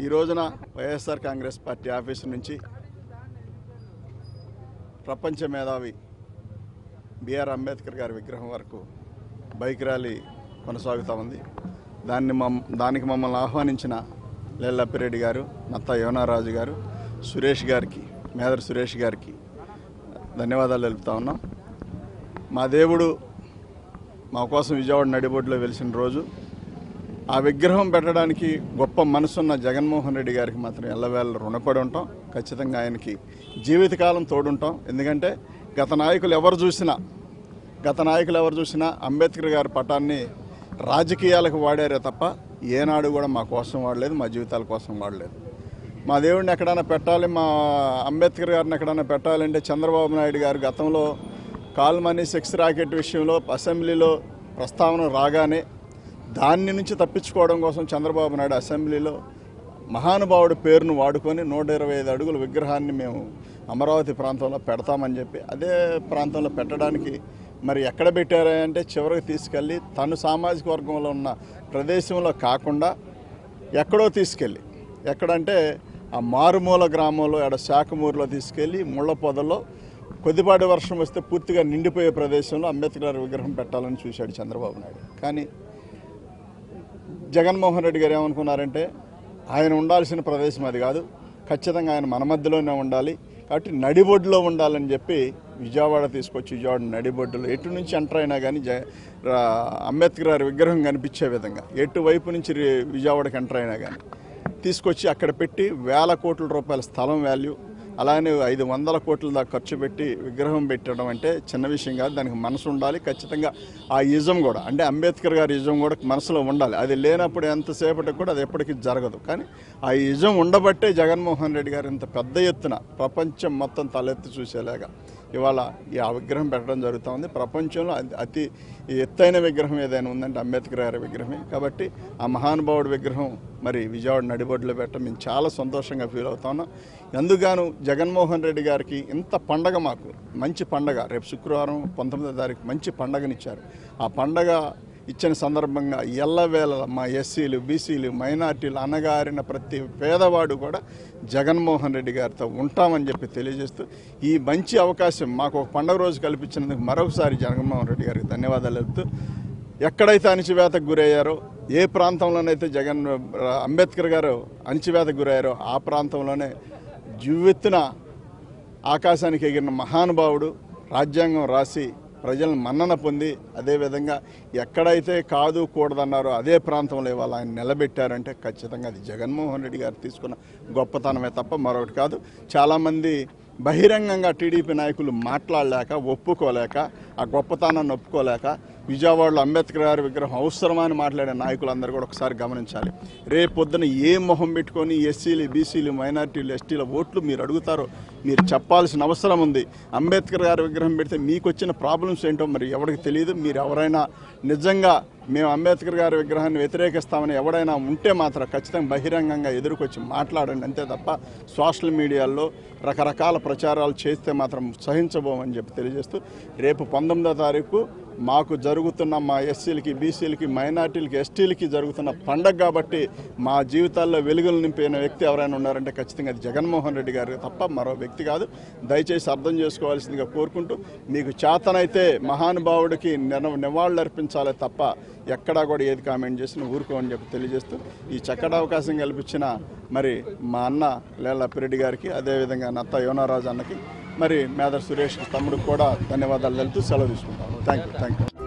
ఈ రోజున YSR Congress party office నుంచి ప్రపంచ మేధావి బిఆర్ అంబేద్కర్ గారి విగ్రహం వరకు బైక్ ర్యాలీ కొనసాగుతూ ఉంది. దానికి మమ్మల్ని ఆహ్వానించిన లేళ్లప్పిరెడ్డి గారు, నత్తా యోనారాజు గారు, సురేష్ గారికి, మేదర్ సురేష్ గారికి ధన్యవాదాలు తెలుపుతా ఉన్నాం. మా దేవుడు మా కోసం విజయవాడ నడిబొడ్డులో వెలిసిన రోజు ఆ విగ్రహం పెట్టడానికి గొప్ప మనసున్న జగన్మోహన్ రెడ్డి గారికి మాత్రం ఎల్లవేళ రుణపడి ఉంటాం. ఖచ్చితంగా ఆయనకి జీవితకాలం తోడుంటాం. ఎందుకంటే గత నాయకులు ఎవరు చూసినా అంబేద్కర్ గారి పటాన్ని రాజకీయాలకు వాడారే తప్ప ఏనాడు కూడా మా కోసం వాడలేదు, మా జీవితాల కోసం వాడలేదు. మా దేవుడిని ఎక్కడైనా పెట్టాలి, మా అంబేద్కర్ గారిని ఎక్కడైనా పెట్టాలంటే చంద్రబాబు నాయుడు గారు గతంలో కాల్మనీ సెక్స్ రాకెట్ విషయంలో అసెంబ్లీలో ప్రస్తావన రాగానే దాన్ని నుంచి తప్పించుకోవడం కోసం చంద్రబాబు నాయుడు అసెంబ్లీలో మహానుభావుడి పేరును వాడుకొని 125 అడుగుల విగ్రహాన్ని మేము అమరావతి ప్రాంతంలో పెడతామని చెప్పి అదే ప్రాంతంలో పెట్టడానికి మరి ఎక్కడ పెట్టారంటే చివరికి తీసుకెళ్ళి తను సామాజిక వర్గంలో ఉన్న ప్రదేశంలో కాకుండా ఎక్కడో తీసుకెళ్ళి, ఎక్కడంటే ఆ మారుమూల గ్రామంలో శాఖమూరులో తీసుకెళ్ళి ముళ్ళ పొదల్లో కొద్దిపాటి వర్షం వస్తే పూర్తిగా నిండిపోయే ప్రదేశంలో అంబేద్కర్ విగ్రహం పెట్టాలని చూశాడు చంద్రబాబు నాయుడు. కానీ జగన్మోహన్ రెడ్డి గారు ఏమనుకున్నారంటే ఆయన ఉండాల్సిన ప్రదేశం అది కాదు, ఖచ్చితంగా ఆయన మన మధ్యలోనే ఉండాలి, కాబట్టి నడిబొడ్డులో ఉండాలని చెప్పి విజయవాడ తీసుకొచ్చి విజయవాడ నడిబొడ్డులో ఎటు నుంచి ఎంటర్ అయినా కానీ అంబేద్కర్ గారి విగ్రహం కనిపించే విధంగా ఎటువైపు నుంచి విజయవాడకి ఎంటర్ అయినా కానీ తీసుకొచ్చి అక్కడ పెట్టి వేల కోట్ల రూపాయల స్థలం వాల్యూ, అలానే 500 కోట్ల దాకా ఖర్చు పెట్టి విగ్రహం పెట్టడం అంటే చిన్న విషయం కాదు. దానికి మనసు ఉండాలి. ఖచ్చితంగా ఆ ఇజం కూడా, అంటే అంబేద్కర్ గారి ఇజం కూడా మనసులో ఉండాలి. అది లేనప్పుడు ఎంతసేపటికి కూడా అది ఎప్పటికీ జరగదు. కానీ ఆ ఇజం ఉండబట్టే జగన్మోహన్ రెడ్డి గారు ఇంత పెద్ద ఎత్తున ప్రపంచం మొత్తం తలెత్తి చూసేలాగా ఇవాళ ఆ విగ్రహం పెట్టడం జరుగుతూ ఉంది. ప్రపంచంలో అతి ఎత్తైన విగ్రహం ఏదైనా ఉందంటే అంబేద్కర్ గారి విగ్రహమే. కాబట్టి ఆ మహానుభావుడి విగ్రహం మరి విజయవాడ నడిబొడ్డులో పెట్టడం మేము చాలా సంతోషంగా ఫీల్ అవుతా ఉన్నాం. అందుకు జగన్మోహన్ రెడ్డి గారికి ఇంత పండగ, మాకు మంచి పండగ, రేపు శుక్రవారం 19వ తారీఖు మంచి పండగనిచ్చారు. ఆ పండగ ఇచ్చిన సందర్భంగా ఎల్లవేళ మా ఎస్సీలు, బీసీలు, మైనార్టీలు, అణగారిన ప్రతి పేదవాడు కూడా జగన్మోహన్ రెడ్డి గారితో ఉంటామని చెప్పి తెలియజేస్తూ ఈ మంచి అవకాశం మాకు ఒక పండుగ రోజు కల్పించినందుకు మరొకసారి జగన్మోహన్ రెడ్డి గారికి ధన్యవాదాలు చెప్తూ, ఎక్కడైతే అణచివేతకు గురయ్యారో, ఏ ప్రాంతంలోనైతే అంబేద్కర్ గారు అణచివేతకు గురయ్యారో ఆ ప్రాంతంలోనే జువ్వెత్తున ఆకాశానికి ఎగిరిన మహానుభావుడు, రాజ్యాంగం రాసి ప్రజలను మన్నన పొంది, అదేవిధంగా ఎక్కడైతే కాదు కూడదన్నారో అదే ప్రాంతంలో ఇవాళ ఆయన నిలబెట్టారంటే ఖచ్చితంగా అది జగన్మోహన్ రెడ్డి గారు తీసుకున్న గొప్పతనమే తప్ప మరొకటి కాదు. చాలామంది బహిరంగంగా టీడీపీ నాయకులు మాట్లాడలేక, ఒప్పుకోలేక, ఆ గొప్పతనాన్ని ఒప్పుకోలేక విజయవాడలో అంబేద్కర్ గారి విగ్రహం అవసరమని మాట్లాడే నాయకులందరూ కూడా ఒకసారి గమనించాలి. రేపొద్దున ఏ మొహం పెట్టుకొని ఎస్సీలు, బీసీలు, మైనార్టీలు, ఎస్టీల ఓట్లు మీరు అడుగుతారో మీరు చెప్పాల్సిన అవసరం ఉంది. అంబేద్కర్ గారి విగ్రహం పెడితే మీకు వచ్చిన ప్రాబ్లమ్స్ ఏంటో మరి ఎవరికి తెలియదు. మీరు ఎవరైనా నిజంగా మేము అంబేద్కర్ గారి విగ్రహాన్ని వ్యతిరేకిస్తామని ఎవడైనా ఉంటే మాత్రం ఖచ్చితంగా బహిరంగంగా ఎదురుకొచ్చి మాట్లాడండి, అంతే తప్ప సోషల్ మీడియాలో రకరకాల ప్రచారాలు చేస్తే మాత్రం సహించబోమని చెప్పి తెలియజేస్తూ, రేపు 19వ తారీఖు మాకు జరుగుతున్న మా ఎస్సీలకి, బీసీలకి, మైనార్టీలకి, ఎస్టీలకి జరుగుతున్న పండగ కాబట్టి మా జీవితాల్లో వెలుగులు నింపిన వ్యక్తి ఎవరైనా ఉన్నారంటే ఖచ్చితంగా అది జగన్మోహన్ రెడ్డి గారు తప్ప మరో వ్యక్తి కాదు. దయచేసి అర్థం చేసుకోవాల్సిందిగా కోరుకుంటూ, మీకు చేతనైతే మహానుభావుడికి నివాళులు అర్పించాలి తప్ప ఎక్కడా కూడా ఏది కామెంట్ చేసినా ఊరుకోమని చెప్పి తెలియజేస్తూ, ఈ చక్కటి అవకాశం కల్పించిన మరి మా అన్న లేళ్లప్పిరెడ్డి గారికి, అదేవిధంగా నత్తా యోనారాజు అన్నకి, మరి మేదర్ సురేష్ తమ్ముడికి కూడా ధన్యవాదాలు తెలుపుతూ సెలవు తీసుకుంటాను. Thank you.